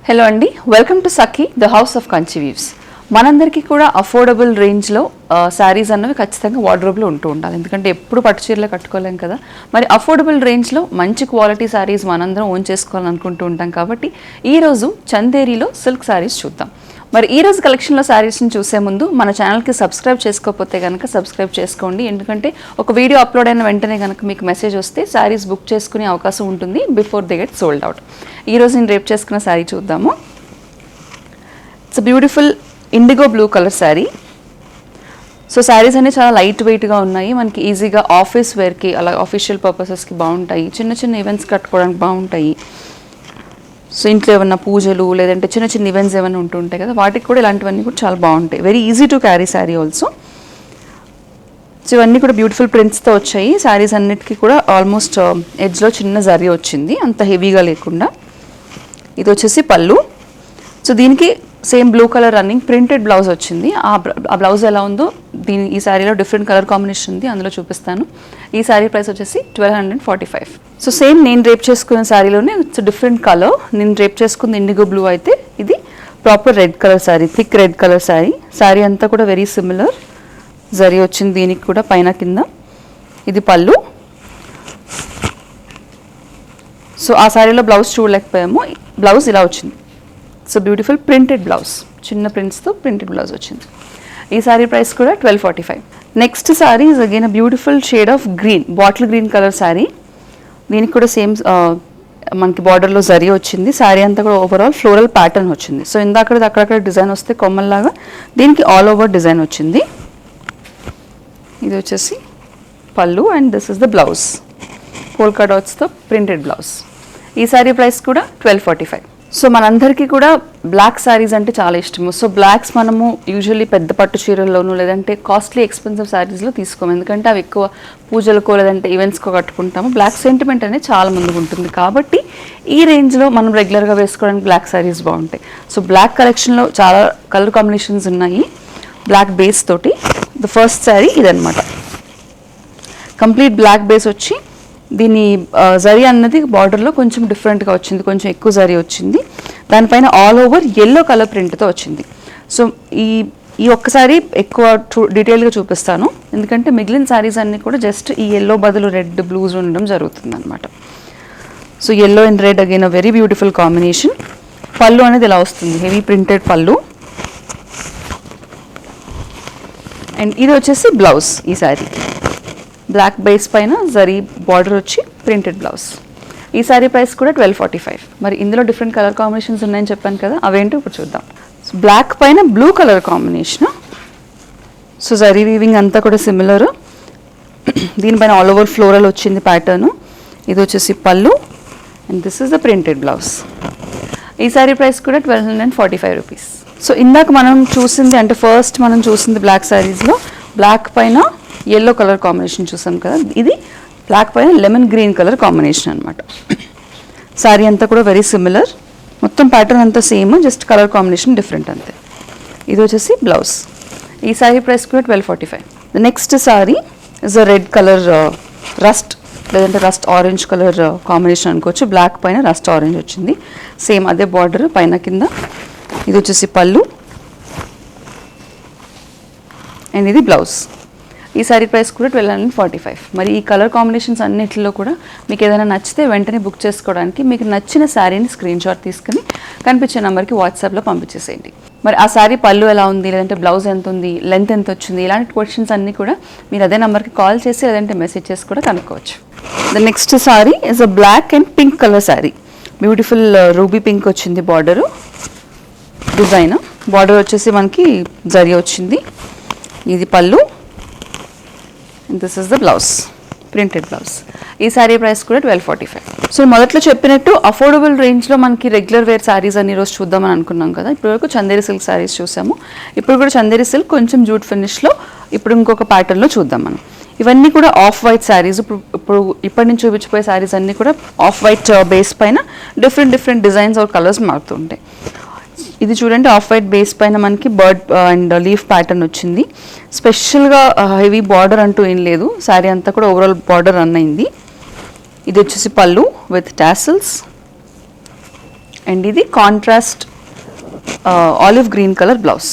Hello అండి, welcome to Sakhi the house of Kanchi weaves. మనందరికీ కూడా అఫోర్డబుల్ రేంజ్లో శారీస్ అన్నవి ఖచ్చితంగా వార్డ్రోబ్లో ఉంటూ ఉండాలి. ఎందుకంటే ఎప్పుడు పట్టు చీరలు కట్టుకోలేం కదా. మరి అఫోర్డబుల్ రేంజ్లో మంచి క్వాలిటీ శారీస్ మనందరం ఓన్ చేసుకోవాలనుకుంటూ ఉంటాం. కాబట్టి ఈరోజు చందేరిలో సిల్క్ శారీస్ చూద్దాం. మరి ఈరోజు కలెక్షన్లో శారీస్ని చూసే ముందు మన ఛానల్కి సబ్స్క్రైబ్ చేసుకోకపోతే కనుక సబ్స్క్రైబ్ చేసుకోండి. ఎందుకంటే ఒక వీడియో అప్లోడ్ అయిన వెంటనే కనుక మీకు మెసేజ్ వస్తే శారీస్ బుక్ చేసుకునే అవకాశం ఉంటుంది before they get sold out. ఈరోజు నేను రేపు చేసుకున్న శారీ చూద్దాము. It's beautiful IndiGo blue colour sari. So saris అన్నీ చాలా లైట్ వెయిట్గా ఉన్నాయి. మనకి ఈజీగా ఆఫీస్ వేర్కి, అలా ఆఫీషియల్ పర్పసెస్కి బాగుంటాయి. చిన్న చిన్న ఈవెంట్స్ కట్టుకోవడానికి బాగుంటాయి. సో ఇంట్లో ఏమన్నా పూజలు లేదంటే చిన్న చిన్న ఈవెంట్స్ ఏమైనా ఉంటుంటాయి కదా, వాటికి కూడా ఇలాంటివన్నీ కూడా చాలా బాగుంటాయి. Very easy to carry sari also. So ఇవన్నీ కూడా బ్యూటిఫుల్ ప్రింట్స్తో వచ్చాయి. శారీస్ అన్నిటికీ కూడా ఆల్మోస్ట్ ఎడ్జ్లో చిన్న జరీ వచ్చింది, అంత హెవీగా లేకుండా. ఇది వచ్చేసి పళ్ళు. సో దీనికి same blue colour running printed blouse వచ్చింది. ఆ బ్లౌజ్ ఎలా ఉందో ఈ శారీలో డిఫరెంట్ కలర్ కాంబినేషన్ ఉంది, అందులో చూపిస్తాను. ఈ శారీ ప్రైస్ వచ్చేసి 1245. సో సేమ్ నేను రేప్ చేసుకున్న శారీలోనే ఇట్స్ డిఫరెంట్ కలర్. నేను రేప్ చేసుకుంది ఇండిగో బ్లూ అయితే ఇది proper red colour sari, thick red colour sari. Sari అంతా కూడా వెరీ సిమిలర్ జరీ వచ్చింది దీనికి కూడా పైన కింద. ఇది పళ్ళు. సో ఆ శారీలో బ్లౌజ్ చూడలేకపోయాము, బ్లౌజ్ ఇలా వచ్చింది. సో బ్యూటిఫుల్ ప్రింటెడ్ బ్లౌజ్, చిన్న ప్రింట్స్తో ప్రింటెడ్ బ్లౌజ్ వచ్చింది. ఈ శారీ ప్రైస్ కూడా 1245. Next saree is again a beautiful shade of green, bottle green colour sari. దీనికి కూడా సేమ్ మనకి బార్డర్లో జరీ వచ్చింది. శారీ అంతా కూడా ఓవరాల్ ఫ్లోరల్ ప్యాటర్న్ వచ్చింది. సో ఇందాకది అక్కడక్కడ డిజైన్ వస్తే కొమ్మల్లాగా, దీనికి ఆల్ ఓవర్ డిజైన్ వచ్చింది. ఇది వచ్చేసి పళ్ళు and this is the blouse, polka డాట్స్తో ప్రింటెడ్ బ్లౌజ్. ఈ శారీ ప్రైస్ కూడా 1245. సో మనందరికీ కూడా బ్లాక్ శారీస్ అంటే చాలా ఇష్టము. సో బ్లాక్స్ మనము యూజువల్లీ పెద్ద పట్టు చీరల్లోనూ లేదంటే కాస్ట్లీ ఎక్స్పెన్సివ్ శారీస్లో తీసుకోము, ఎందుకంటే అవి ఎక్కువ పూజలకో లేదంటే ఈవెంట్స్కో కట్టుకుంటాము. బ్లాక్ సెంటిమెంట్ అనేది చాలా ముందుకు ఉంటుంది. కాబట్టి ఈ రేంజ్లో మనం రెగ్యులర్గా వేసుకోవడానికి బ్లాక్ శారీస్ బాగుంటాయి. సో బ్లాక్ కలెక్షన్లో చాలా కలర్ కాంబినేషన్స్ ఉన్నాయి బ్లాక్ బేస్ తోటి. ద ఫస్ట్ శారీ ఇదనమాట, కంప్లీట్ బ్లాక్ బేస్ వచ్చి దీని జరీ అన్నది బార్డర్లో కొంచెం డిఫరెంట్గా వచ్చింది, కొంచెం ఎక్కువ జరీ వచ్చింది. దానిపైన ఆల్ ఓవర్ ఎల్లో కలర్ ప్రింట్తో వచ్చింది. సో ఈ ఒక్కసారి ఎక్కువ డీటెయిల్గా చూపిస్తాను, ఎందుకంటే మిగిలిన శారీస్ అన్నీ కూడా జస్ట్ ఈ ఎల్లో బదులు రెడ్ బ్లూస్ ఉండడం జరుగుతుంది అనమాట. So yellow and red again a very beautiful combination. పళ్ళు అనేది ఇలా వస్తుంది, హెవీ ప్రింటెడ్ పళ్ళు. అండ్ ఇది వచ్చేసి బ్లౌజ్. ఈ శారీ బ్లాక్ బేస్ పైన జరీ బార్డర్ వచ్చి ప్రింటెడ్ బ్లౌజ్. ఈ శారీ ప్రైస్ కూడా 1245. మరి ఇందులో డిఫరెంట్ కలర్ కాంబినేషన్స్ ఉన్నాయని చెప్పాను కదా, అవేంటో ఇప్పుడు చూద్దాం. బ్లాక్ పైన blue colour combination. So zari weaving అంతా కూడా సిమిలర్. దీనిపైన ఆల్ ఓవర్ ఫ్లోరల్ వచ్చింది ప్యాటర్న్. ఇది వచ్చేసి పళ్ళు and this is the printed blouse. ఈ శారీ ప్రైస్ కూడా 1245 రూపీస్. సో ఇందాక మనం చూసింది, అంటే ఫస్ట్ మనం చూసింది బ్లాక్ శారీస్లో బ్లాక్ పైన ఎల్లో కలర్ కాంబినేషన్ చూసాం కదా, ఇది బ్లాక్ పైన లెమన్ గ్రీన్ కలర్ కాంబినేషన్ అనమాట. శారీ అంతా కూడా వెరీ సిమిలర్, మొత్తం ప్యాటర్న్ అంతా same, just colour combination different అంతే. ఇది వచ్చేసి బ్లౌజ్. ఈ శారీ ప్రైస్ కూడా 1245. The next saree is a red colour rust లేదంటే రస్ట్ ఆరెంజ్ కలర్ కాంబినేషన్ అనుకోవచ్చు. బ్లాక్ పైన రస్ట్ ఆరెంజ్ వచ్చింది, సేమ్ అదే బార్డర్ పైన కింద. ఇది వచ్చేసి పళ్ళు అండ్ ఇది బ్లౌజ్. ఈ శారీ ప్రైస్ కూడా 1245. మరి ఈ కలర్ కాంబినేషన్స్ అన్నిటిలో కూడా మీకు ఏదైనా నచ్చితే వెంటనే బుక్ చేసుకోవడానికి మీకు నచ్చిన శారీని స్క్రీన్ షాట్ తీసుకుని కనిపించే నెంబర్కి వాట్సాప్లో పంపించేసేయండి. మరి ఆ శారీ పళ్ళు ఎలా ఉంది, లేదంటే బ్లౌజ్ ఎంత ఉంది, లెంత్ ఎంత వచ్చింది, ఇలాంటి క్వశ్చన్స్ అన్నీ కూడా మీరు అదే నెంబర్కి కాల్ చేసి లేదంటే మెసేజ్ చేసి కూడా కనుక్కోవచ్చు. The next saree is a black and pink colour saree. Beautiful ruby pink వచ్చింది బార్డరు డిజైన్. బార్డర్ వచ్చేసి మనకి జరీ వచ్చింది. ఇది పళ్ళు and this is the blouse, printed blouse. ఈ శారీ ప్రైస్ కూడా 1245. సో మొదట్లో చెప్పినట్టు అఫోర్డబుల్ రేంజ్లో మనకి రెగ్యులర్ వేర్ శారీస్ అన్ని రోజు చూద్దామని అనుకున్నాం కదా. ఇప్పటివరకు చందేరి సిల్క్ శారీస్ చూసాము. ఇప్పుడు కూడా చందేరి సిల్క్ కొంచెం జూట్ ఫినిష్లో ఇప్పుడు ఇంకొక ప్యాటర్న్లో చూద్దాం మనం. ఇవన్నీ కూడా ఆఫ్ వైట్ శారీస్. ఇప్పటి నుంచి చూపించిపోయే శారీస్ అన్నీ కూడా ఆఫ్ వైట్ బేస్ పైన డిఫరెంట్ డిజైన్స్ ఆర్ కలర్స్ మారుతూ ఉంటాయి. ఇది చూడండి, ఆఫ్ వైట్ బేస్ పైన మనకి బర్డ్ అండ్ లీఫ్ ప్యాటర్న్ వచ్చింది. స్పెషల్గా హెవీ బార్డర్ అంటూ ఏం లేదు, శారీ అంతా కూడా ఓవరాల్ బార్డర్ రన్ అయింది. ఇది వచ్చేసి పళ్ళు విత్ టాసిల్స్ అండ్ ఇది contrast olive green colour blouse.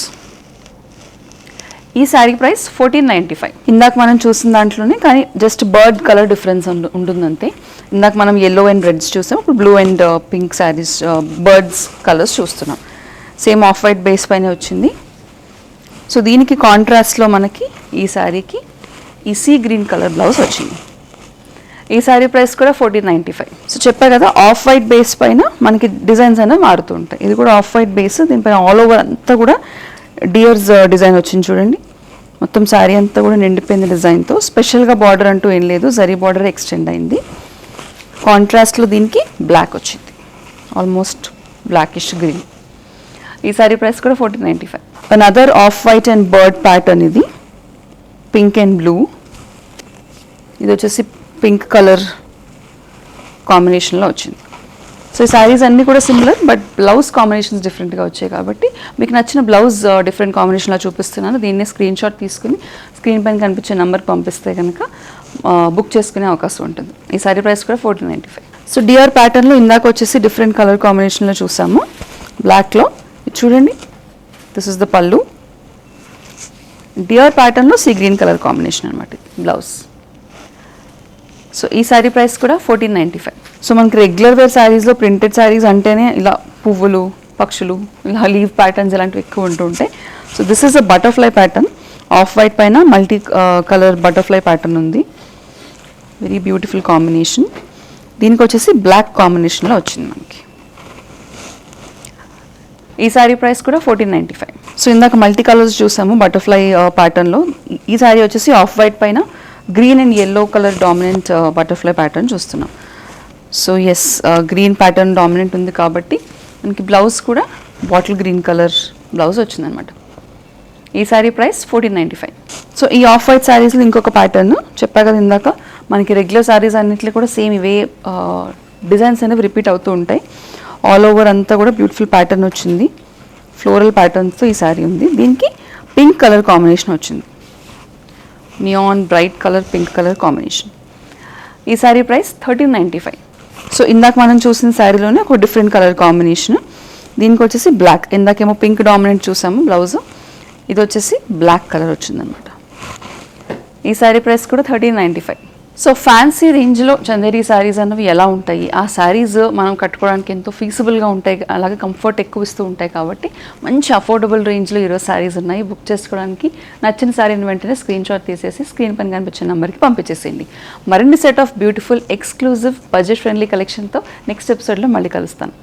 ఈ శారీ ప్రైస్ 1495. ఇందాక మనం చూసిన దాంట్లోనే కానీ జస్ట్ బర్డ్ కలర్ డిఫరెన్స్ ఉంటుందంతే. ఇందాక మనం yellow అండ్ రెడ్స్ చూసాం, ఇప్పుడు blue and pink saris birds colours చూస్తున్నాం. సేమ్ ఆఫ్ వైట్ బేస్ పైన వచ్చింది. సో దీనికి కాంట్రాస్ట్లో మనకి ఈ శారీకి ఈ సీ గ్రీన్ కలర్ బ్లౌజ్ వచ్చింది. ఈ శారీ ప్రైస్ కూడా 1495. సో చెప్పా కదా ఆఫ్ వైట్ బేస్ పైన మనకి డిజైన్స్ అనేవి మారుతూ ఉంటాయి. ఇది కూడా ఆఫ్ వైట్ బేస్, దీనిపైన ఆల్ ఓవర్ అంతా కూడా డియర్స్ డిజైన్ వచ్చింది చూడండి. మొత్తం శారీ అంతా కూడా నిండిపోయింది డిజైన్తో. స్పెషల్గా బార్డర్ అంటూ ఏం లేదు, జరీ బార్డర్ ఎక్స్టెండ్ అయింది. కాంట్రాస్ట్లో దీనికి బ్లాక్ వచ్చింది, ఆల్మోస్ట్ బ్లాకిష్ గ్రీన్. ఈ శారీ ప్రైస్ కూడా 1495. Another off white and bird pattern, ఇది పింక్ అండ్ బ్లూ. ఇది వచ్చేసి పింక్ కలర్ కాంబినేషన్లో వచ్చింది. సో ఈ శారీస్ అన్నీ కూడా సిమిలర్, బట్ బ్లౌజ్ కాంబినేషన్స్ డిఫరెంట్గా వచ్చాయి కాబట్టి మీకు నచ్చిన బ్లౌజ్ డిఫరెంట్ కాంబినేషన్లో చూపిస్తున్నాను. దీన్నే స్క్రీన్ షాట్ తీసుకుని స్క్రీన్ పైన కనిపించే నెంబర్ పంపిస్తే కనుక బుక్ చేసుకునే అవకాశం ఉంటుంది. ఈ శారీ ప్రైస్ కూడా 1495. సో డిఆర్ ప్యాటర్న్లో ఇందాక వచ్చేసి డిఫరెంట్ కలర్ కాంబినేషన్లో చూసాము. బ్లాక్లో చూడండి, దిస్ ఇస్ ద పళ్ళు. డిఆర్ ప్యాటర్న్లో సీ గ్రీన్ కలర్ కాంబినేషన్ అనమాట బ్లౌజ్. సో ఈ శారీ ప్రైస్ కూడా 1495. సో మనకి రెగ్యులర్ వేర్ శారీస్లో ప్రింటెడ్ శారీస్ అంటేనే ఇలా పువ్వులు, పక్షులు, ఇలా లీవ్ ప్యాటర్న్స్ ఇలాంటివి ఎక్కువ ఉంటూ ఉంటాయి. So this is a butterfly pattern. Of white పైన మల్టీ కలర్ బటర్ఫ్లై ప్యాటర్న్ ఉంది. Very beautiful combination. దీనికి వచ్చేసి బ్లాక్ కాంబినేషన్లో వచ్చింది మనకి. ఈ శారీ ప్రైస్ కూడా 1495. సో ఇందాక మల్టీ కలర్స్ చూసాము బటర్ఫ్లై ప్యాటర్న్లో. ఈ శారీ వచ్చేసి ఆఫ్ వైట్ పైన green and yellow colour dominant butterfly pattern చూస్తున్నాం. So yes, green pattern dominant ఉంది కాబట్టి మనకి బ్లౌజ్ కూడా బాటిల్ గ్రీన్ కలర్ బ్లౌజ్ వచ్చిందనమాట. ఈ శారీ ప్రైస్ 1495. సో ఈ ఆఫ్ వైట్ శారీస్లో ఇంకొక ప్యాటర్న్ చెప్పా కదా ఇందాక, మనకి రెగ్యులర్ శారీస్ అన్నింటిలో కూడా సేమ్ ఇవే డిజైన్స్ అనేవి రిపీట్ అవుతూ ఉంటాయి. ఆల్ ఓవర్ అంతా కూడా బ్యూటిఫుల్ ప్యాటర్న్ వచ్చింది. ఫ్లోరల్ ప్యాటర్న్స్తో ఈ శారీ ఉంది. దీనికి పింక్ కలర్ కాంబినేషన్ వచ్చింది, neon bright colour pink colour combination. ఈ శారీ ప్రైస్ 1395. సో ఇందాక మనం చూసిన శారీలోనే ఒక డిఫరెంట్ కలర్ కాంబినేషన్. దీనికి వచ్చేసి బ్లాక్, ఇందాకేమో పింక్ డామినెంట్ చూసాము బ్లౌజ్, ఇది వచ్చేసి బ్లాక్ కలర్ వచ్చిందనమాట. ఈ శారీ ప్రైస్ కూడా 1395. సో ఫ్యాన్సీ రేంజ్లో చందేరి శారీస్ అన్నవి ఎలా ఉంటాయి, ఆ శారీస్ మనం కట్టుకోవడానికి ఎంతో ఫీజిబుల్గా ఉంటాయి, అలాగే కంఫర్ట్ ఎక్కువ ఇస్తూ ఉంటాయి కాబట్టి మంచి అఫోర్డబుల్ రేంజ్లో ఈరోజు శారీస్ ఉన్నాయి. బుక్ చేసుకోవడానికి నచ్చిన శారీని వెంటనే స్క్రీన్ షాట్ తీసేసి స్క్రీన్ పైన కనిపించే నెంబర్కి పంపించేసేయండి. మరిన్ని set of beautiful exclusive budget friendly కలెక్షన్తో నెక్స్ట్ ఎపిసోడ్లో మళ్ళీ కలుస్తాను.